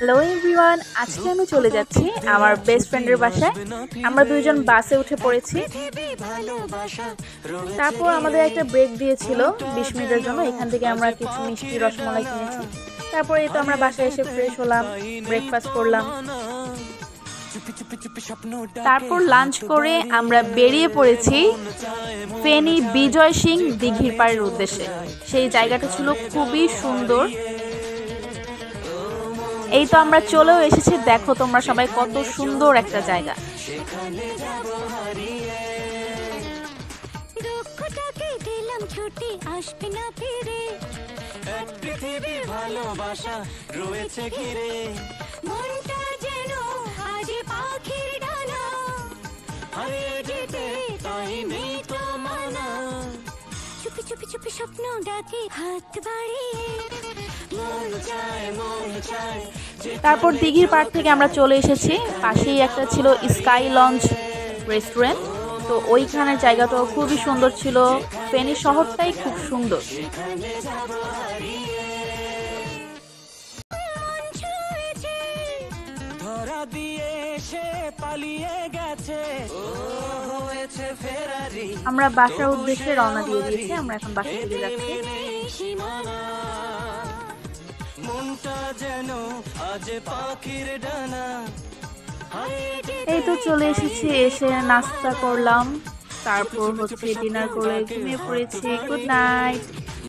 Hello everyone, আজকে আমি চলে যাচ্ছি আমার বেস্ট ফ্রেন্ডের বাসায়। আমরা দুইজন বাসে উঠে পড়েছি। তারপর আমাদের একটা ব্রেক দিয়েছিল 20 মিনিটের জন্য। এখান থেকে আমরা কিছু মিষ্টি রসমালাই কিনেছি। তারপর এই তো আমরা বাসায় এসে ফ্রেশ হলাম, ব্রেকফাস্ট করলাম। তারপর লাঞ্চ করে আমরা বেরিয়ে পড়েছি ফেনী বিজয় সিং দিঘির পাড়ের উদ্দেশ্যে। সেই জায়গাটা ছিল খুবই সুন্দর। এই তো আমরা চলেও এসেছি, দেখো তোমরা সবাই কত সুন্দর একটা জায়গা। চুপি চুপি স্বপ্ন ডাকে হাত বাড়িয়ে মন চায় মন চায়। তারপর দিঘির পাড় থেকে আমরা চলে এসেছি, পাশেই একটা ছিল স্কাই লঞ্চ রেস্টুরেন্ট। তো ওইখানের জায়গাটাও খুবই সুন্দর ছিল। ফেনী শহরটাই খুব সুন্দর। আমরা বাসার উদ্দেশ্যে রওনা দিয়ে দিয়েছি। আমরা এখন বাসা থেকে যাচ্ছি। এই তো চলে এসেছি, এসে নাস্তা করলাম, তারপর হচ্ছে ডিনার করে ঘুমিয়ে পড়েছি। Good night.